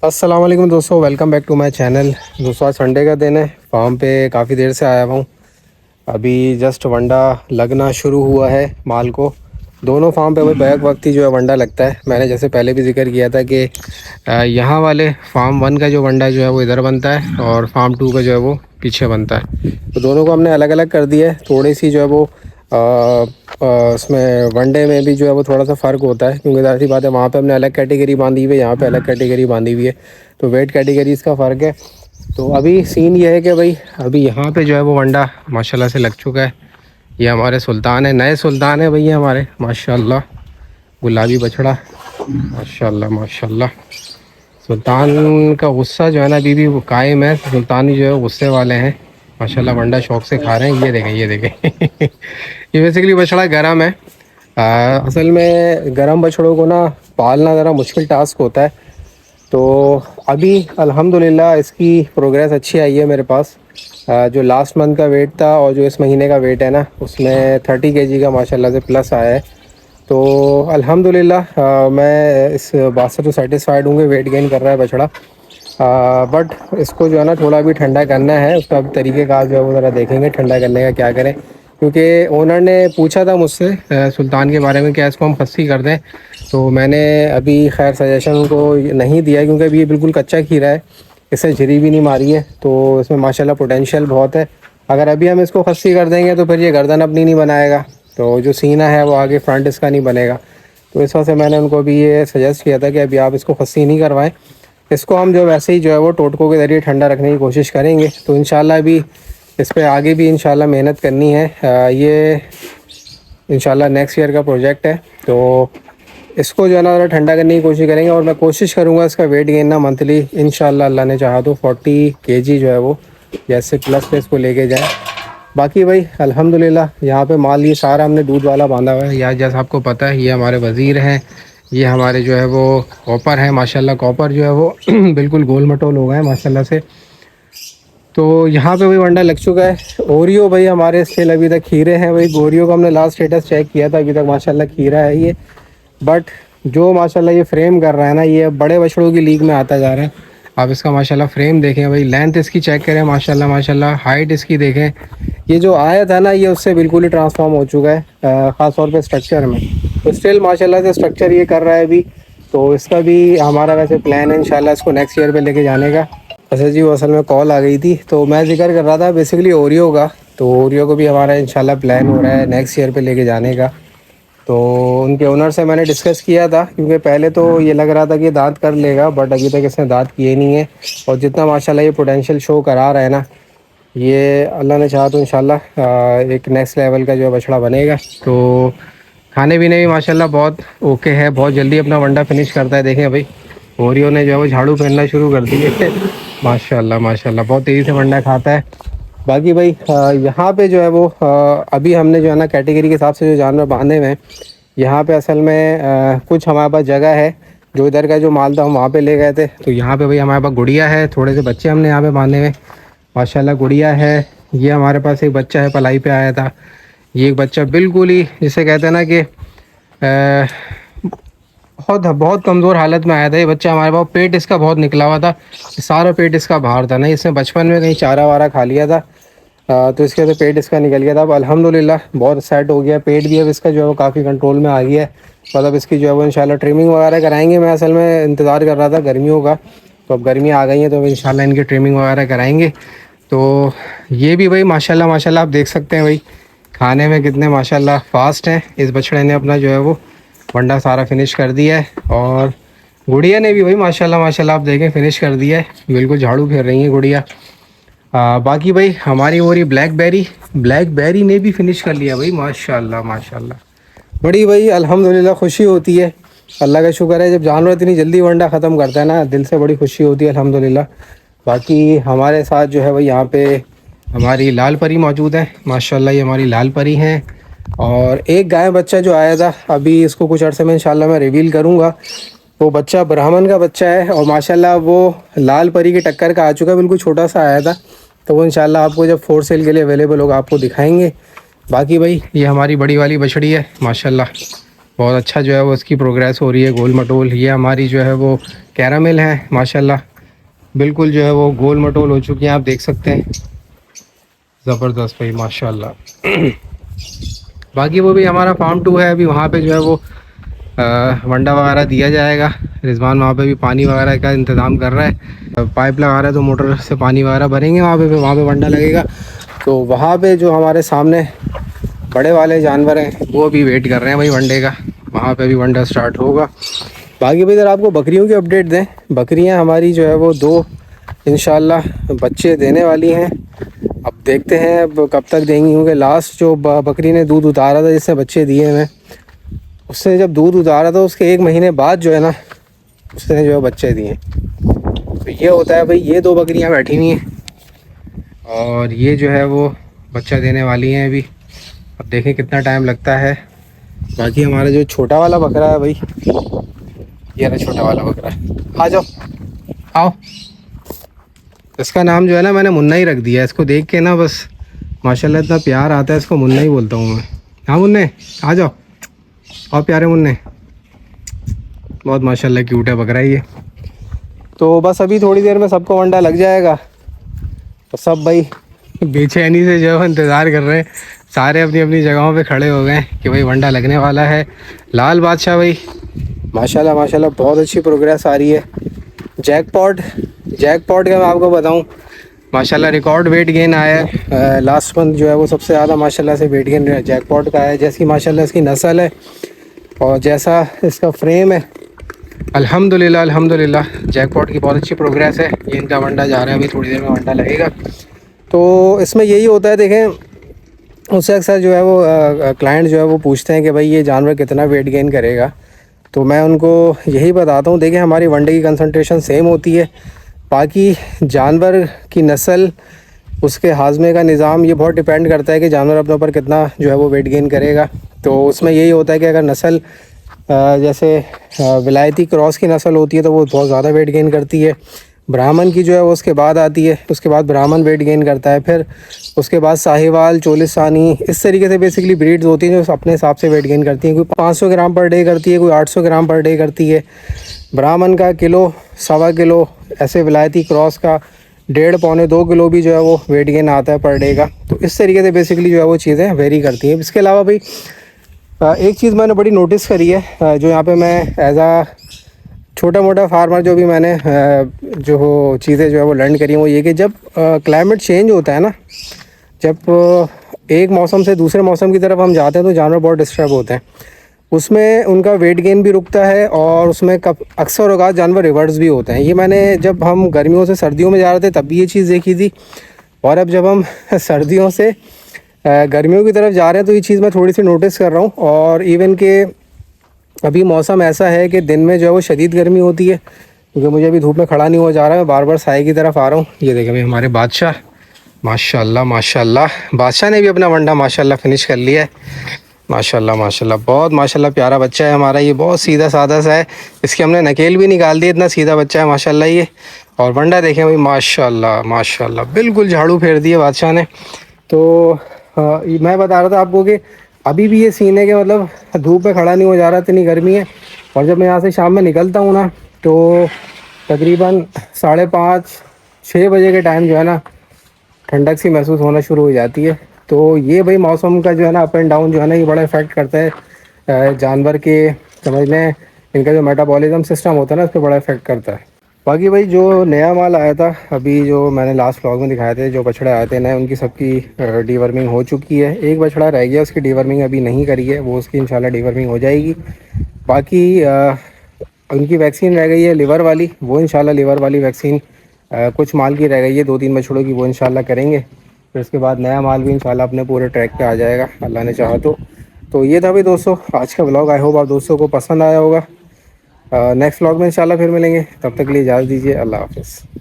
अस्सलाम वालेकुम दोस्तों, welcome back to my channel. दोस्तों आज संडे का दिन है। फार्म पे काफ़ी देर से आया हूँ। अभी जस्ट वंडा लगना शुरू हुआ है माल को। दोनों फार्म पे भाई बैक वक्त ही जो है वंडा लगता है। मैंने जैसे पहले भी जिक्र किया था कि यहाँ वाले फार्म 1 का जो वंडा जो है वो इधर बनता है और फार्म 2 का जो है वो पीछे बनता है। तो दोनों को हमने अलग अलग कर दिया है। थोड़ी सी जो है वो उसमें वनडे में भी जो है वो थोड़ा सा फ़र्क होता है, क्योंकि ज़ाहिर सी बात है वहाँ पे हमने अलग कैटेगरी बांधी हुई है, यहाँ पे अलग कैटेगरी बांधी हुई है, तो वेट कैटेगरीज़ का फ़र्क है। तो अभी सीन ये है कि भाई अभी यहाँ पे जो है वो वंडा माशाल्लाह से लग चुका है। ये हमारे सुल्तान है, नए सुल्तान है भैया हमारे, माशाल्लाह। गुलाबी बछड़ा, माशाल्लाह माशाल्लाह। सुल्तान का गुस्सा जो है ना अभी भी वो कायम है। सुल्तान ही जो है गुस्से वाले हैं माशाल्लाह। वंडा शौक से खा रहे हैं। ये देखें, ये देखें। ये बेसिकली बछड़ा गरम है। असल में गरम बछड़ों को ना पालना ज़रा मुश्किल टास्क होता है। तो अभी अल्हम्दुलिल्लाह इसकी प्रोग्रेस अच्छी आई है मेरे पास। जो लास्ट मंथ का वेट था और जो इस महीने का वेट है ना, उसमें 30 केजी का माशाल्लाह से प्लस आया है। तो अल्हम्दुलिल्लाह मैं इस बात से तो सेटिस्फाइड हूँ कि वेट गेन कर रहा है बछड़ा। बट इसको जो है ना थोड़ा भी ठंडा करना है। उसका तरीक़ेकार जो है वो ज़रा देखेंगे ठंडा करने का क्या करें, क्योंकि ओनर ने पूछा था मुझसे सुल्तान के बारे में, क्या इसको हम खस्सी कर दें। तो मैंने अभी खैर सजेशन उनको नहीं दिया, क्योंकि अभी ये बिल्कुल कच्चा खीरा है, इससे झिरी भी नहीं मारी है, तो इसमें माशाल्लाह पोटेंशियल बहुत है। अगर अभी हम इसको खस्सी कर देंगे तो फिर ये गर्दन अपनी नहीं बनाएगा, तो जो सीना है वो आगे फ्रंट इसका नहीं बनेगा। तो इस वजह से मैंने उनको भी ये सजेस्ट किया था कि अभी आप इसको खस्सी नहीं करवाएं। इसको हम जो वैसे ही जो है वो टोटकों के ज़रिए ठंडा रखने की कोशिश करेंगे। तो इंशाल्लाह अभी इस पर आगे भी इंशाल्लाह मेहनत करनी है। ये इंशाल्लाह नेक्स्ट ईयर का प्रोजेक्ट है। तो इसको जो है ना ठंडा करने की कोशिश करेंगे, और मैं कोशिश करूँगा इसका वेट गेन ना मंथली इंशाल्लाह अल्लाह ने चाहा तो 40 केजी जो है वो जैसे प्लस पे इसको लेके जाए। बाकी भाई अल्हम्दुलिल्लाह यहाँ पे माल ये सारा हमने दूध वाला बांधा हुआ है। यार जैसा आपको पता है ये हमारे वज़ीर हैं, ये हमारे जो है वो कॉपर है माशाल्लाह। कॉपर जो है वो बिल्कुल गोल मटोल हो गए हैं माशाल्लाह से। तो यहाँ पे भाई वंडा लग चुका है। ओरियो भाई हमारे स्टिल अभी तक खीरे हैं भाई। गोरियो का हमने लास्ट स्टेटस चेक किया था, अभी तक माशाल्लाह खीरा है ये। बट जो माशाल्लाह ये फ्रेम कर रहा है ना, ये बड़े बछड़ों की लीग में आता जा रहा है। आप इसका माशाल्लाह फ्रेम देखें भाई, लेंथ इसकी चेक करें माशाल्लाह माशाल्लाह, हाइट इसकी देखें। ये जो आया था ना ये उससे बिल्कुल ही ट्रांसफॉर्म हो चुका है, ख़ास तौर पे स्ट्रक्चर में। तो स्टिल माशाल्लाह से स्ट्रक्चर ये कर रहा है अभी। तो इसका भी हमारा वैसे प्लान है इंशाल्लाह इसको नेक्स्ट ईयर पे लेके जाने का। अच्छा जी, वो असल में कॉल आ गई थी, तो मैं जिक्र कर रहा था बेसिकली ओरियो का। तो ओरियो को भी हमारा इंशाल्लाह प्लान हो रहा है नेक्स्ट ईयर पे लेके जाने का। तो उनके ओनर से मैंने डिस्कस किया था, क्योंकि पहले तो ये लग रहा था कि दांत कर लेगा, बट अभी तक इसने दांत किए नहीं है। और जितना माशाल्लाह ये पोटेंशियल शो करा रहा है ना, ये अल्लाह ने चाहा तो इंशाल्लाह एक नेक्स्ट लेवल का जो है बछड़ा बनेगा। तो खाने पीने भी माशाल्लाह बहुत ओके है, बहुत जल्दी अपना वंडा फिनिश करता है। देखें भाई ओरियो ने जो है वो झाड़ू पहनना शुरू कर दी है। माशाल्लाह माशाल्लाह बहुत तेज़ी से वंडा खाता है। बाकी भाई यहाँ पे जो है वो अभी हमने जो है ना कैटेगरी के हिसाब से जो जानवर बांधे हुए हैं। यहाँ पे असल में कुछ हमारे पास जगह है, जो इधर का जो माल था हम वहाँ पे ले गए थे। तो यहाँ पे भाई हमारे पास गुड़िया है, थोड़े से बच्चे हमने यहाँ पे बांधे हुए माशाल्लाह। गुड़िया है, ये हमारे पास एक बच्चा है पलाई पे आया था। ये एक बच्चा बिल्कुल ही जिसे कहते हैं ना कि बहुत बहुत कमज़ोर हालत में आया था ये बच्चा हमारे पास। पेट इसका बहुत निकला हुआ था, सारा पेट इसका बाहर था ना, इसने बचपन में कहीं चारा वारा खा लिया था। तो इसके वजह से पेट इसका निकल गया था। अब अल्हम्दुलिल्लाह बहुत सेट हो गया पेट भी, अब इसका जो है वो काफ़ी कंट्रोल में आ गया है। मतलब इसकी जो है वो इंशाल्लाह ट्रिमिंग वगैरह कराएंगे। मैं असल में इंतज़ार कर रहा था गर्मियों का, तो अब गर्मी आ गई है तो इंशाल्लाह इनकी ट्रिमिंग वगैरह कराएंगे। तो ये भी भाई माशाल्लाह माशाल्लाह आप देख सकते हैं भाई खाने में कितने माशाल्लाह फास्ट हैं। इस बछड़े ने अपना जो है वो वंडा सारा फिनिश कर दिया है, और गुड़िया ने भी भाई माशाल्लाह माशाल्लाह आप देखें फिनिश कर दिया है। बिल्कुल झाड़ू फेर रही है गुड़िया। बाकी भाई हमारी हो रही ब्लैकबेरी ने भी फिनिश कर लिया भाई माशाल्लाह माशाल्लाह। बड़ी भाई अल्हम्दुलिल्लाह खुशी होती है, अल्लाह का शुक्र है जब जानवर इतनी जल्दी वंडा ख़त्म करता है ना, दिल से बड़ी खुशी होती है अल्हम्दुलिल्लाह। बाकी हमारे साथ जो है भाई यहाँ पे हमारी लाल परी मौजूद है माशाल्लाह। ये हमारी लाल परी हैं। और एक गाय बच्चा जो आया था अभी, इसको कुछ अर्से में इंशाल्लाह मैं रिवील करूँगा। वो बच्चा ब्राह्मण का बच्चा है, और माशाल्लाह वो लाल परी की टक्कर का आ चुका है, बिल्कुल छोटा सा आया था। तो वो इंशाल्लाह आपको जब फोर सेल के लिए अवेलेबल होगा आपको दिखाएंगे। बाकी भाई ये हमारी बड़ी वाली बछड़ी है माशाल्लाह। बहुत अच्छा जो है वो इसकी प्रोग्रेस हो रही है गोल मटोल। ये हमारी जो है वो कैरामिल है माशाल्लाह, बिल्कुल जो है वो गोल मटोल हो चुकी है, आप देख सकते हैं। ज़बरदस्त भाई माशाल्लाह। बाकी वो भी हमारा फार्म 2 है, अभी वहाँ पे जो है वो वंडा वगैरह दिया जाएगा। रिजवान वहाँ पे भी पानी वगैरह का इंतज़ाम कर रहा है, पाइप लगा रहा है, तो मोटर से पानी वगैरह भरेंगे वहाँ पे वंडा लगेगा। तो वहाँ पे जो हमारे सामने बड़े वाले जानवर हैं वो भी वेट कर रहे हैं भाई वनडे का, वहाँ पे भी वनडा स्टार्ट होगा। बाकी भाई इधर आपको बकरियों की अपडेट दें, बकरियाँ हमारी जो है वो 2 इंशाल्लाह बच्चे देने वाली हैं। अब देखते हैं अब कब तक देंगी, क्योंकि लास्ट जो बकरी ने दूध उतारा था जिसने बच्चे दिए हैं, उसने जब दूध उतारा था उसके 1 महीने बाद जो है ना उसने जो है बच्चे दिए। तो ये होता है भाई, ये 2 बकरियां बैठी हुई हैं और ये जो है वो बच्चा देने वाली हैं अभी। अब देखें कितना टाइम लगता है। बाकी हमारा जो छोटा वाला बकरा है भाई, ये रहा छोटा वाला बकरा, आ जाओ आओ। इसका नाम जो है ना मैंने मुन्ना ही रख दिया है, इसको देख के ना बस माशाल्लाह इतना प्यार आता है, इसको मुन्ना ही बोलता हूँ मैं। हाँ मुन्ने आ जाओ, और प्यारे मुन्ने, बहुत माशाल्लाह क्यूट है बकरा ये। तो बस अभी थोड़ी देर में सबको वंडा लग जाएगा, तो सब भाई बेचैनी से जो है इंतज़ार कर रहे हैं, सारे अपनी अपनी जगहों पे खड़े हो गए कि भाई वंडा लगने वाला है। लाल बादशाह भाई माशाल्लाह माशाल्लाह बहुत अच्छी प्रोग्रेस आ रही है। जैकपॉट का मैं आपको बताऊं, माशाल्लाह रिकॉर्ड वेट गेन आया है लास्ट मंथ जो है वो सबसे ज़्यादा माशाल्लाह से वेट गेन जैकपॉट का है। जैसी माशाल्लाह इसकी नस्ल है और जैसा इसका फ्रेम है, अल्हम्दुलिल्लाह जैकपॉट की बहुत अच्छी प्रोग्रेस है। ये इनका वंडा जा रहा है, अभी थोड़ी देर में वंडा लगेगा। तो इसमें यही होता है, देखें उससे अक्सर जो है वो क्लाइंट जो है वो पूछते हैं कि भाई ये जानवर कितना वेट गेन करेगा, तो मैं उनको यही बताता हूँ। देखिए हमारी वनडे की कंसंट्रेशन सेम होती है, बाकी जानवर की नस्ल, उसके हाजमे का निज़ाम, ये बहुत डिपेंड करता है कि जानवर अपने ऊपर कितना जो है वो वेट गेन करेगा। तो उसमें यही होता है कि अगर नस्ल जैसे विलायती क्रॉस की नस्ल होती है तो वो बहुत ज़्यादा वेट गेन करती है। ब्राह्मण की जो है वो उसके बाद आती है, उसके बाद ब्राह्मण वेट गेन करता है, फिर उसके बाद साहिवाल, चोलिस्तानी, इस तरीके से बेसिकली ब्रीड्स होती हैं जो अपने हिसाब से वेट गेन करती हैं। कोई 500 ग्राम पर डे करती है, कोई 800 ग्राम पर डे करती है। ब्राह्मण का किलो, सवा किलो, ऐसे विलायती क्रॉस का 1.5 पौने 2 किलो भी जो है वो वेट गेन आता है पर डे का। तो इस तरीके से बेसिकली जो है वो चीज़ें वेरी करती हैं। इसके अलावा भाई एक चीज़ मैंने बड़ी नोटिस करी है, जो यहाँ पे मैं एज आ छोटा मोटा फार्मर जो भी मैंने जो चीज़ें जो है वो लर्न करी हैं, वो ये कि जब क्लाइमेट चेंज होता है ना, जब एक मौसम से दूसरे मौसम की तरफ हम जाते हैं तो जानवर बहुत डिस्टर्ब होते हैं। उसमें उनका वेट गेन भी रुकता है और उसमें अक्सर औकात जानवर रिवर्स भी होते हैं। ये मैंने जब हम गर्मियों से सर्दियों में जा रहे थे तब भी ये चीज़ देखी थी, और अब जब हम सर्दियों से गर्मियों की तरफ जा रहे हैं तो ये चीज़ मैं थोड़ी सी नोटिस कर रहा हूँ। और इवन के अभी मौसम ऐसा है कि दिन में जो है वो शदीद गर्मी होती है, क्योंकि मुझे अभी धूप में खड़ा नहीं हो जा रहा है, मैं बार बार साए की तरफ आ रहा हूँ। ये देखें भाई हमारे बादशाह माशाल्लाह बादशाह ने भी अपना वंडा माशाल्लाह फिनिश कर लिया है। माशाल्लाह बहुत माशाल्लाह प्यारा बच्चा है हमारा, ये बहुत सीधा साधा सा है, इसकी हमने नकेल भी निकाल दी, इतना सीधा बच्चा है माशाल्लाह ये। और वंडा देखें भाई माशाल्लाह बिल्कुल झाड़ू फेर दिए बादशाह ने। तो मैं बता रहा था आपको कि अभी भी ये सीन है कि मतलब धूप में खड़ा नहीं हो जा रहा, इतनी गर्मी है। और जब मैं यहाँ से शाम में निकलता हूँ ना तो तकरीबन 5:30-6 बजे के टाइम जो है ना ठंडक सी महसूस होना शुरू हो जाती है। तो ये भाई मौसम का जो है ना अप एंड डाउन जो है ना ये बड़ा इफ़ेक्ट करता है जानवर के, समझ लें इनका जो मेटाबॉलिज्म सिस्टम होता है ना उस पर बड़ा इफ़ेक्ट करता है। बाकी भाई जो नया माल आया था अभी, जो मैंने लास्ट व्लॉग में दिखाए थे, जो बछड़े आए थे नए, उनकी सबकी डीवर्मिंग हो चुकी है। एक बछड़ा रह गया, उसकी डीवर्मिंग अभी नहीं करी है, वो उसकी इंशाल्लाह डीवर्मिंग हो जाएगी। बाकी उनकी वैक्सीन रह गई है लिवर वाली, वो इंशाल्लाह लिवर वाली वैक्सीन कुछ माल की रह गई है, 2-3 बछड़ों की, वो इंशाल्लाह करेंगे। फिर उसके बाद नया माल भी इंशाल्लाह अपने पूरे ट्रैक पे आ जाएगा अल्लाह ने चाहा तो ये था भाई दोस्तों आज का व्लॉग। आई होप आप दोस्तों को पसंद आया होगा। नेक्स्ट व्लॉग में इंशाल्लाह फिर मिलेंगे, तब तक के लिए इजाज़त दीजिए, अल्लाह हाफ़िज़।